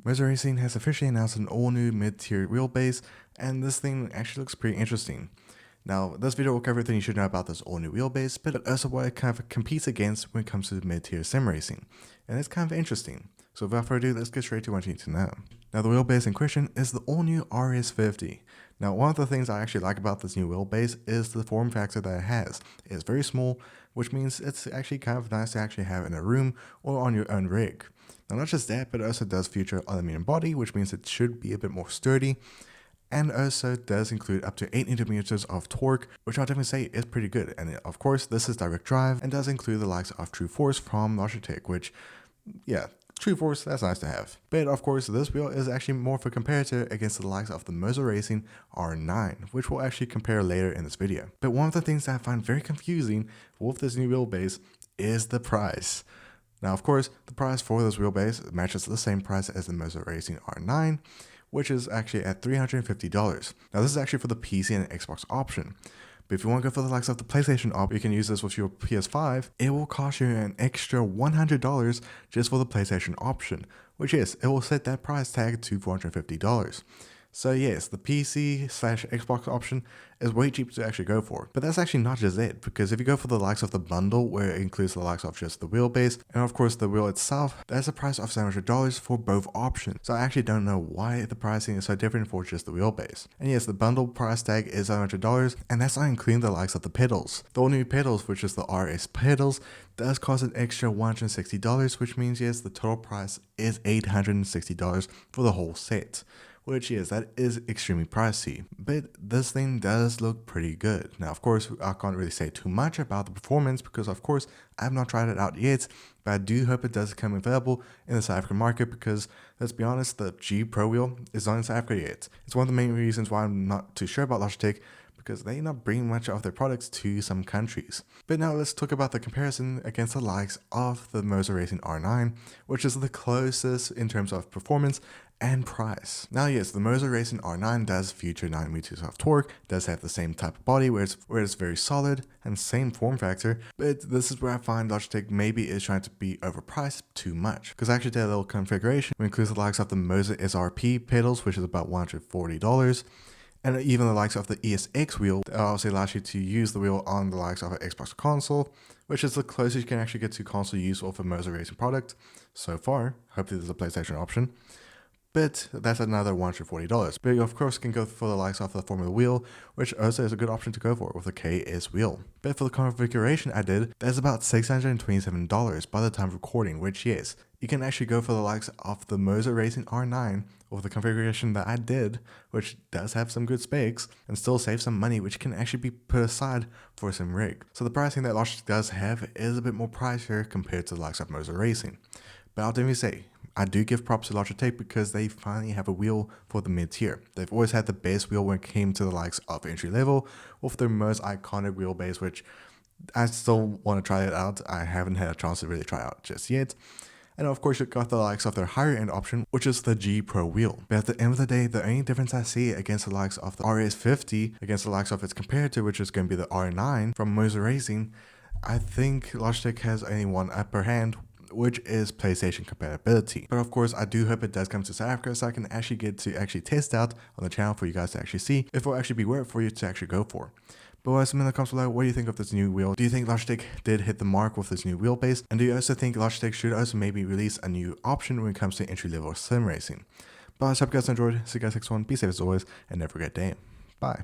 Moza Racing has officially announced an all-new mid-tier wheelbase, and this thing actually looks pretty interesting. Now, this video will cover everything you should know about this all-new wheelbase, but also what it kind of competes against when it comes to mid-tier sim racing, and it's kind of interesting. So without further ado, let's get straight to what you need to know. Now, the wheelbase in question is the all-new RS50. Now, one of the things I actually like about this new wheelbase is the form factor that it has. It's very small, which means it's actually kind of nice to actually have in a room or on your own rig. Now, not just that, but it also does feature aluminum body, which means it should be a bit more sturdy, and also does include up to 8 Nm of torque, which I'll definitely say is pretty good. And of course, this is direct drive and does include the likes of True Force from Logitech, which, yeah, True Force, that's nice to have. But of course, this wheel is actually more of a comparator against the likes of the Moza Racing R9, which we'll actually compare later in this video. But one of the things that I find very confusing with this new wheelbase is the price. Now, of course, the price for this wheelbase matches the same price as the Moza Racing R9, which is actually at $350. Now, this is actually for the PC and Xbox option. But if you want to go for the likes of the PlayStation op, you can use this with your PS5. It will cost you an extra $100 just for the PlayStation option, which is, it will set that price tag to $450. So yes, the PC/Xbox option is way cheaper to actually go for. But that's actually not just it, because if you go for the likes of the bundle, where it includes the likes of just the wheelbase, and of course the wheel itself, that's a price of $700 for both options. So I actually don't know why the pricing is so different for just the wheelbase. And yes, the bundle price tag is $700, and that's not including the likes of the pedals. The all new pedals, which is the RS pedals, does cost an extra $160, which means yes, the total price is $860 for the whole set. Which yes, that is extremely pricey, but this thing does look pretty good. Now, of course, I can't really say too much about the performance because, of course, I have not tried it out yet, but I do hope it does become available in the South African market because, let's be honest, the G Pro wheel is not in South Africa yet. It's one of the main reasons why I'm not too sure about Logitech, because they're not bringing much of their products to some countries. But now let's talk about the comparison against the likes of the Moza Racing R9, which is the closest in terms of performance and price. Now yes, the Moza Racing R9 does feature 9 meters of torque, does have the same type of body where it's very solid and same form factor, but this is where I find Logitech maybe is trying to be overpriced too much, because actually their little configuration includes the likes of the Moza SRP pedals, which is about $140, and even the likes of the ESX wheel that also allows you to use the wheel on the likes of an Xbox console, which is the closest you can actually get to console use of a Moza Racing product so far. Hopefully there's a PlayStation option. But that's another $140. But you of course can go for the likes of the Formula wheel, which also is a good option to go for with the KS wheel. But for the configuration I did, that's about $627 by the time of recording, which yes, you can actually go for the likes of the Moza Racing R9 with the configuration that I did, which does have some good specs, and still save some money, which can actually be put aside for some rig. So the pricing that Logitech does have is a bit more pricier compared to the likes of Moza Racing. But I'll definitely say, I do give props to Logitech because they finally have a wheel for the mid-tier. They've always had the best wheel when it came to the likes of entry level, with their most iconic wheelbase, which I still want to try it out. I haven't had a chance to really try out just yet. And of course, you got the likes of their higher end option, which is the G Pro wheel. But at the end of the day, the only difference I see against the likes of the RS50, against the likes of its comparator, which is going to be the R9 from Moza Racing, I think Logitech has only one upper hand, which is PlayStation compatibility. But of course, I do hope it does come to South Africa so I can actually get to test out on the channel for you guys to actually see if it will actually be worth it for you to actually go for. But let me in the comments below, what do you think of this new wheel? Do you think Logitech did hit the mark with this new wheelbase? And do you also think Logitech should also maybe release a new option when it comes to entry level sim racing? But I hope you guys enjoyed. See you guys next one. Be safe as always and never forget day. Bye.